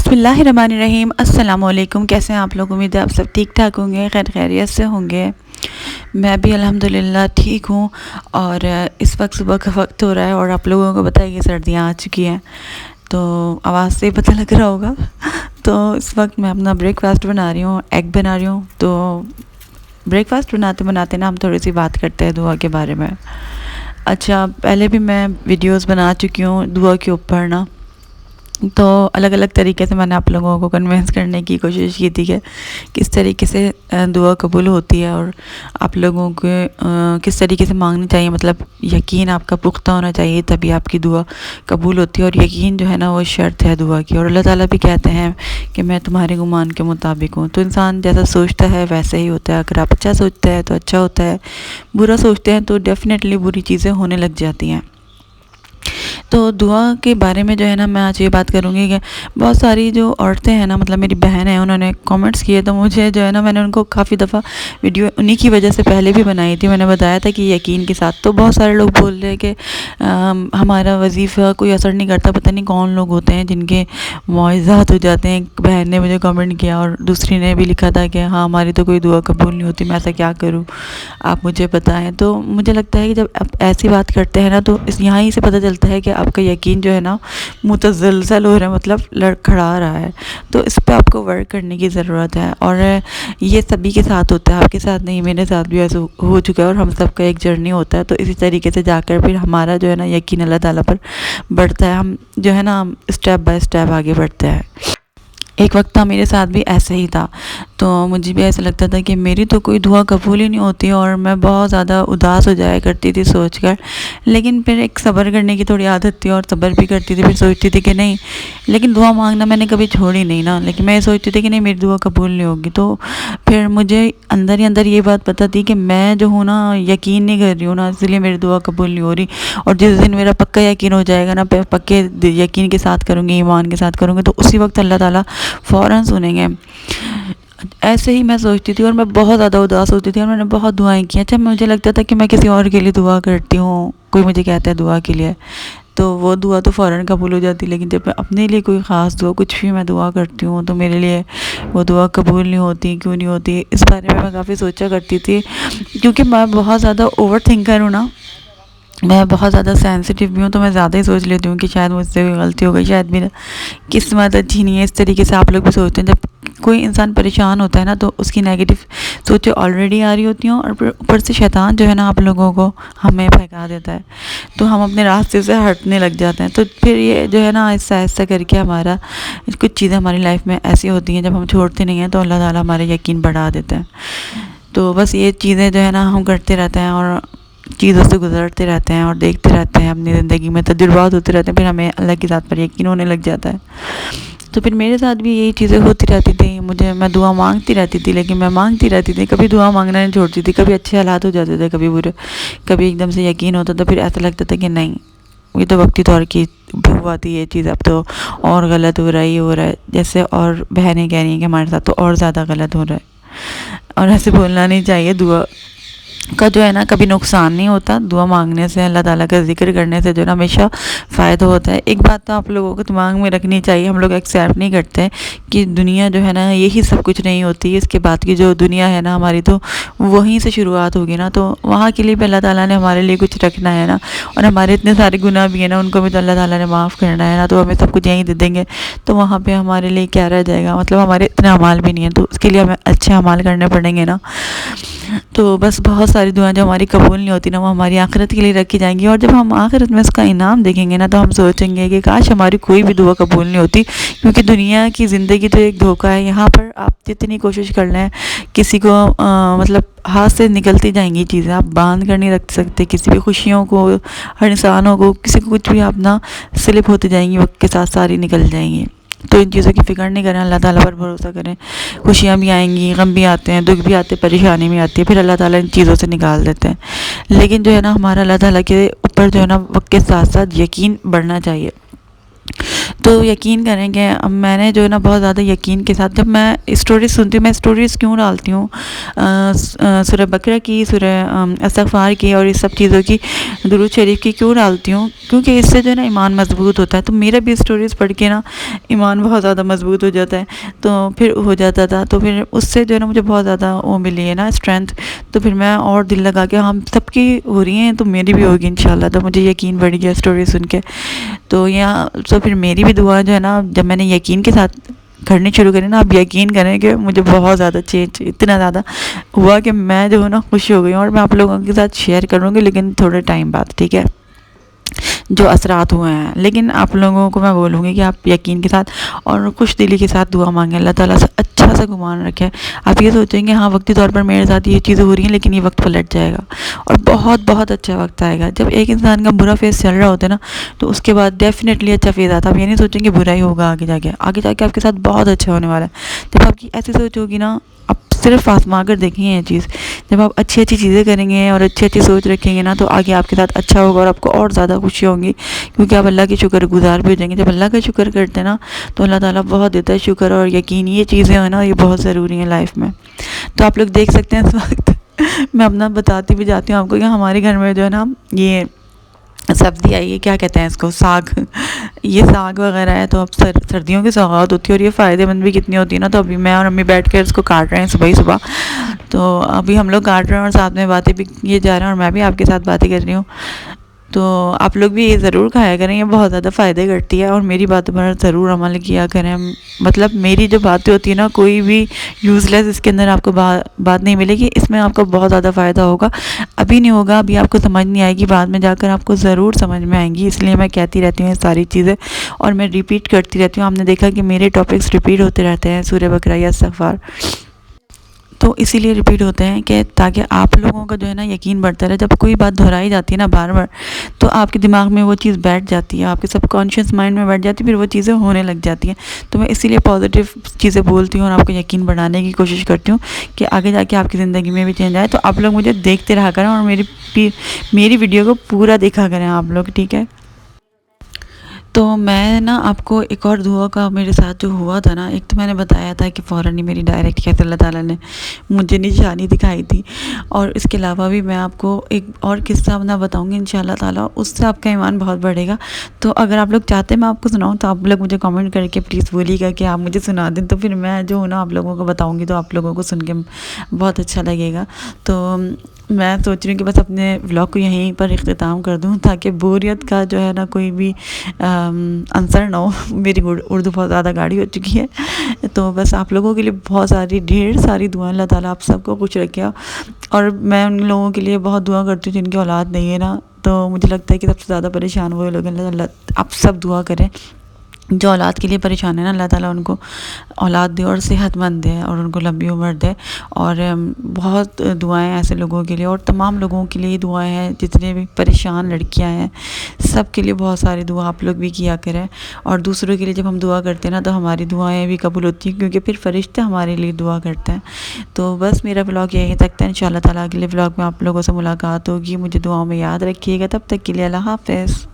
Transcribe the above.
बिस्मिल्लाहिर्रहमानिर्रहीम। अस्सलाम वालेकुम। कैसे हैं आप लोग? उम्मीद है आप सब ठीक ठाक होंगे, खैर खैरियत से होंगे। मैं भी अल्हम्दुलिल्लाह ठीक हूँ। और इस वक्त सुबह का वक्त हो रहा है और आप लोगों को पता है कि सर्दियाँ आ चुकी हैं, तो आवाज़ से ही पता लग रहा होगा। तो इस वक्त मैं अपना ब्रेकफास्ट बना रही हूँ, एग बना रही हूँ। तो ब्रेकफास्ट बनाते बनाते ना हम थोड़ी सी बात करते हैं दुआ के बारे में। अच्छा, पहले भी मैं वीडियोस बना चुकी हूँ दुआ के ऊपर ना, तो अलग अलग तरीके से मैंने आप लोगों को कन्विंस करने की कोशिश की थी कि किस तरीके से दुआ कबूल होती है और आप लोगों को किस तरीके से मांगनी चाहिए। मतलब यकीन आपका पुख्ता होना चाहिए, तभी आपकी दुआ कबूल होती है। और यकीन जो है ना वो शर्त है दुआ की। और अल्लाह ताला भी कहते हैं कि मैं तुम्हारे गुमान के मुताबिक हूँ। तो इंसान जैसा सोचता है वैसे ही होता है। अगर आप अच्छा सोचते हैं तो अच्छा होता है, बुरा सोचते हैं तो डेफ़िनेटली बुरी चीज़ें होने लग जाती हैं। तो दुआ के बारे में जो है ना मैं आज ये बात करूँगी कि बहुत सारी जो औरतें हैं ना, मतलब मेरी बहन है, उन्होंने कमेंट्स किए। तो मुझे जो है ना, मैंने उनको काफ़ी दफ़ा वीडियो उन्हीं की वजह से पहले भी बनाई थी। मैंने बताया था कि यकीन के साथ। तो बहुत सारे लोग बोल रहे हैं कि हमारा वजीफ़ा कोई असर नहीं करता, पता नहीं कौन लोग होते हैं जिनके मुआज़ात हो जाते हैं। एक बहन ने मुझे कमेंट किया और दूसरी ने भी लिखा था कि हाँ हमारी तो कोई दुआ कबूल नहीं होती, मैं ऐसा क्या करूँ, आप मुझे बताएं। तो मुझे लगता है कि जब आप ऐसी बात करते हैं ना, तो इस यहाँ ही से पता चलता है कि आपका यकीन जो है ना मुतज़लज़ल हो रहा है, मतलब लड़खड़ा रहा है। तो इस पे आपको वर्क करने की ज़रूरत है। और ये सभी के साथ होता है, आपके साथ नहीं, मेरे साथ भी ऐसा हो चुका है। और हम सबका एक जर्नी होता है। तो इसी तरीके से जाकर फिर हमारा जो है ना यकीन अल्लाह ताला पर बढ़ता है। हम जो है ना स्टेप बाय स्टेप आगे बढ़ते हैं। एक वक्त था मेरे साथ भी ऐसे ही था। तो मुझे भी ऐसा लगता था कि मेरी तो कोई दुआ कबूल ही नहीं होती और मैं बहुत ज़्यादा उदास हो जाया करती थी सोचकर। लेकिन फिर एक सब्र करने की थोड़ी आदत थी और सब्र भी करती थी। फिर सोचती थी कि नहीं, लेकिन दुआ मांगना मैंने कभी छोड़ी नहीं ना। लेकिन मैं ये सोचती थी कि नहीं, मेरी दुआ कबूल नहीं होगी। तो फिर मुझे अंदर ही अंदर ये बात पता थी कि मैं जो हूँ ना यकीन नहीं कर रही हूँ ना, इसलिए मेरी दुआ कबूल नहीं हो रही। और जिस दिन मेरा पक्का यकीन हो जाएगा ना, पक्के यकीन के साथ करूँगी, ईमान के साथ करूँगी, तो उसी वक्त अल्लाह ताला फ़ौरन सुनेंगे। ऐसे ही मैं सोचती थी और मैं बहुत ज़्यादा उदास होती थी और मैंने बहुत दुआएं की। अच्छा, मुझे लगता था कि मैं किसी और के लिए दुआ करती हूँ, कोई मुझे कहता है दुआ के लिए, तो वो दुआ तो फ़ौरन कबूल हो जाती। लेकिन जब मैं अपने लिए कोई ख़ास दुआ, कुछ भी मैं दुआ करती हूँ, तो मेरे लिए वो दुआ कबूल नहीं होती। क्यों नहीं होती, इस बारे में मैं काफ़ी सोचा करती थी। क्योंकि मैं बहुत ज़्यादा ओवर थिंकर हूँ ना, मैं बहुत ज़्यादा सेंसिटिव भी हूँ। तो मैं ज़्यादा ही सोच लेती हूँ कि शायद मुझसे कोई गलती हो गई, शायद मेरा किस्मत अच्छी नहीं है। इस तरीके से आप लोग भी सोचते हैं। जब कोई इंसान परेशान होता है ना, तो उसकी नेगेटिव सोचें ऑलरेडी आ रही होती हैं और फिर ऊपर से शैतान जो है ना आप लोगों को हमें भगा देता है, तो हम अपने रास्ते से हटने लग जाते हैं। तो फिर ये जो है ना आहिस्ता आहिस्ता करके हमारा कुछ चीज़ें हमारी लाइफ में ऐसी होती हैं, जब हम छोड़ते नहीं हैं तो अल्लाह ताला हमारा यकीन बढ़ा देता है। तो बस ये चीज़ें जो है ना हम करते रहते हैं और चीज़ों से गुजरते रहते हैं और देखते रहते हैं, अपनी ज़िंदगी में तजुर्बात होते रहते हैं। फिर हमें अल्लाह की ज़ात पर यकीन होने लग जाता है। तो फिर मेरे साथ भी यही चीज़ें होती रहती थी। मैं दुआ मांगती रहती थी, लेकिन मैं मांगती रहती थी, कभी दुआ मांगना नहीं छोड़ती थी। कभी अच्छे हालात हो जाते थे, कभी बुरे, कभी एकदम से यकीन होता था। फिर ऐसा लगता था कि नहीं, ये तो वक्ती तौर की हुआ थी ये चीज़, अब तो और गलत हो रहा है, ये हो रहा है। जैसे और बहनें कह रही हैं कि हमारे साथ तो और ज़्यादा गलत हो रहा है। और ऐसे बोलना नहीं चाहिए। दुआ का जो है ना कभी नुकसान नहीं होता। दुआ मांगने से, अल्लाह ताला का ज़िक्र करने से जो है ना हमेशा फ़ायदा होता है। एक बात तो आप लोगों को दिमाग में रखनी चाहिए, हम लोग एक्सेप्ट नहीं करते कि दुनिया जो है ना यही सब कुछ नहीं होती। इसके बाद की जो दुनिया है ना हमारी, तो वहीं से शुरुआत होगी ना। तो वहाँ के लिए भी अल्लाह ताला ने हमारे लिए कुछ रखना है ना। और हमारे इतने सारे गुनाह भी हैं ना, उनको भी तो अल्लाह ताला ने माफ़ करना है ना। तो हमें सब कुछ यहीं दे देंगे, तो वहाँ पर हमारे लिए क्या रह जाएगा। मतलब हमारे इतने अमाल भी नहीं है, तो उसके लिए हमें अच्छे अमाल करने पड़ेंगे ना। तो बस बहुत सारी दुआएं जो हमारी कबूल नहीं होती ना, वो हमारी आखिरत के लिए रखी जाएंगी। और जब हम आखिरत में उसका इनाम देखेंगे ना, तो हम सोचेंगे कि काश हमारी कोई भी दुआ कबूल नहीं होती। क्योंकि दुनिया की ज़िंदगी तो एक धोखा है। यहाँ पर आप जितनी कोशिश कर लें, किसी को मतलब हाथ से निकलती जाएंगी चीज़ें, आप बांध कर नहीं रख सकते किसी भी खुशियों को, हर इंसानों को, किसी को कुछ भी आप ना स्लिप होती जाएंगी, वक्त के साथ सारी निकल जाएंगी। तो इन चीज़ों की फ़िक्र नहीं करें, अल्लाह ताला पर भरोसा करें। खुशियाँ भी आएंगी, गम भी आते हैं, दुख भी आते हैं, परेशानी भी आती है, फिर अल्लाह ताला इन चीज़ों से निकाल देते हैं। लेकिन जो है ना हमारा अल्लाह ताला के ऊपर जो है ना वक्त के साथ साथ यकीन बढ़ना चाहिए। تو یقین کریں کہ میں نے جو ہے نا بہت زیادہ یقین کے ساتھ جب میں اسٹوریز سنتی ہوں، میں اسٹوریز کیوں ڈالتی ہوں سورہ بقرہ کی، سورہ استغفار کی اور اس سب چیزوں کی، درود شریف کی کیوں ڈالتی ہوں؟ کیونکہ اس سے جو ہے نا ایمان مضبوط ہوتا ہے. تو میرا بھی اسٹوریز پڑھ کے نا ایمان بہت زیادہ مضبوط ہو جاتا ہے، تو پھر ہو جاتا تھا. تو پھر اس سے جو ہے نا مجھے بہت زیادہ وہ ملی ہے نا اسٹرینتھ. تو پھر میں اور دل لگا کے ہم سب کی ہو رہی ہیں تو میری بھی ہوگی انشاءاللہ. تو مجھے یقین بڑھ گیا اسٹوری سن کے. تو پھر میری بھی دعا جو ہے نا جب میں نے یقین کے ساتھ کرنی شروع کری نا، آپ یقین کریں کہ مجھے بہت زیادہ چینج اتنا زیادہ ہوا کہ میں جو ہوں نا خوش ہو گئی ہوں. اور میں آپ لوگوں کے ساتھ شیئر کروں گی لیکن تھوڑے ٹائم بعد، ٹھیک ہے، جو اثرات ہوئے ہیں. لیکن آپ لوگوں کو میں بولوں گی کہ آپ یقین کے ساتھ اور خوش دلی کے ساتھ دعا مانگیں، اللہ تعالیٰ سے اچھا سا گمان رکھیں. آپ یہ سوچیں گے ہاں وقتی طور پر میرے ساتھ یہ چیزیں ہو رہی ہیں لیکن یہ وقت پلٹ جائے گا اور بہت بہت اچھا وقت آئے گا. جب ایک انسان کا برا فیز چل رہا ہوتا ہے نا تو اس کے بعد ڈیفینیٹلی اچھا فیز آتا ہے. آپ یہ نہیں سوچیں کہ برا ہی ہوگا آگے جا کے آپ کے ساتھ بہت اچھا ہونے والا ہے. جب آپ کی ایسی سوچ ہوگی نا، آپ صرف آزما کر دیکھیں یہ چیز، جب آپ اچھی اچھی چیزیں کریں گے اور اچھی اچھی سوچ رکھیں گے نا تو آگے آپ کے ساتھ اچھا ہوگا اور آپ کو اور زیادہ خوشی ہوں گی، کیونکہ آپ اللہ کی شکر گزار بھی ہو جائیں گے. جب اللہ کا شکر کرتے ہیں نا تو اللہ تعالیٰ بہت دیتا ہے شکر اور یقین. یہ چیزیں ہیں نا یہ بہت ضروری ہیں لائف میں. تو آپ لوگ دیکھ سکتے ہیں اس وقت میں اپنا بتاتی بھی جاتی ہوں آپ کو کہ ہمارے گھر میں جو ہے نا یہ سبزی آئی ہے، کیا کہتے ہیں اس کو، ساگ. یہ ساگ وغیرہ ہے تو اب سردیوں کی سوغات ہوتی ہے اور یہ فائدے مند بھی کتنی ہوتی ہے نا. تو ابھی میں اور امی بیٹھ کے اس کو کاٹ رہے ہیں صبح ہی صبح. تو ابھی ہم لوگ کاٹ رہے ہیں اور ساتھ میں باتیں بھی کیے جا رہے ہیں اور میں بھی آپ کے ساتھ باتیں کر رہی ہوں. تو آپ لوگ بھی یہ ضرور کھایا کریں، یہ بہت زیادہ فائدے کرتی ہے اور میری باتوں پر ضرور عمل کیا کریں. مطلب میری جو باتیں ہوتی ہیں نا کوئی بھی یوز لیس اس کے اندر آپ کو بات نہیں ملے گی. اس میں آپ کو بہت زیادہ فائدہ ہوگا. ابھی نہیں ہوگا، ابھی آپ کو سمجھ نہیں آئے گی، بعد میں جا کر آپ کو ضرور سمجھ میں آئیں گی. اس لیے میں کہتی رہتی ہوں یہ ساری چیزیں اور میں ریپیٹ کرتی رہتی ہوں. آپ نے دیکھا کہ میرے ٹاپکس ریپیٹ ہوتے رہتے ہیں، سورہ بقرہ یا استغفار. تو اسی لیے ریپیٹ ہوتے ہیں کہ تاکہ آپ لوگوں کا جو ہے نا یقین بڑھتا رہے. جب کوئی بات دہرائی جاتی ہے نا بار بار تو آپ کے دماغ میں وہ چیز بیٹھ جاتی ہے، آپ کے سب کانشیس مائنڈ میں بیٹھ جاتی ہے، پھر وہ چیزیں ہونے لگ جاتی ہیں. تو میں اسی لیے پازیٹیو چیزیں بولتی ہوں اور آپ کو یقین بڑھانے کی کوشش کرتی ہوں کہ آگے جا کے آپ کی زندگی میں بھی چینج آئے. تو آپ لوگ مجھے دیکھتے رہا کریں اور میری ویڈیو کو پورا دیکھا کریں آپ لوگ، ٹھیک ہے. تو میں نا آپ کو ایک اور دعا کا میرے ساتھ جو ہوا تھا نا، ایک تو میں نے بتایا تھا کہ فوراً ہی میری ڈائریکٹ کیسے اللہ تعالیٰ نے مجھے نشانی دکھائی تھی. اور اس کے علاوہ بھی میں آپ کو ایک اور قصہ اپنا بتاؤں گی انشاءاللہ تعالیٰ، اس سے آپ کا ایمان بہت بڑھے گا. تو اگر آپ لوگ چاہتے ہیں میں آپ کو سناؤں تو آپ لوگ مجھے کامنٹ کر کے پلیز بولیے گا کہ آپ مجھے سنا دیں. تو پھر میں جو ہوں نا آپ لوگوں کو بتاؤں گی تو آپ لوگوں کو سن کے بہت اچھا لگے گا. تو میں سوچ رہی ہوں کہ بس اپنے ولاگ کو یہیں پر اختتام کر دوں تاکہ بوریت کا جو ہے نا کوئی بھی عنصر نہ ہو. میری اردو بہت زیادہ گاڑی ہو چکی ہے. تو بس آپ لوگوں کے لیے بہت ساری ڈھیر ساری دعائیں، اللہ تعالیٰ آپ سب کو خوش رکھے. اور میں ان لوگوں کے لیے بہت دعا کرتی ہوں جن کی اولاد نہیں ہے نا. تو مجھے لگتا ہے کہ سب سے زیادہ پریشان وہ لوگ ہیں. اللہ آپ سب دعا کریں جو اولاد کے لیے پریشان ہے نا، اللہ تعالیٰ ان کو اولاد دے اور صحت مند دے اور ان کو لمبی عمر دے. اور بہت دعائیں ایسے لوگوں کے لیے اور تمام لوگوں کے لیے دعائیں ہیں جتنے بھی پریشان لڑکیاں ہیں سب کے لیے بہت ساری دعا آپ لوگ بھی کیا کریں. اور دوسروں کے لیے جب ہم دعا کرتے ہیں نا تو ہماری دعائیں بھی قبول ہوتی ہیں کیونکہ پھر فرشتے ہمارے لیے دعا کرتے ہیں. تو بس میرا ولاگ یہیں تک تھا. انشاءاللہ تعالیٰ اگلے ولاگ میں آپ لوگوں سے ملاقات ہوگی. مجھے دعاؤں میں یاد رکھیے گا. تب تک کے لیے اللہ حافظ.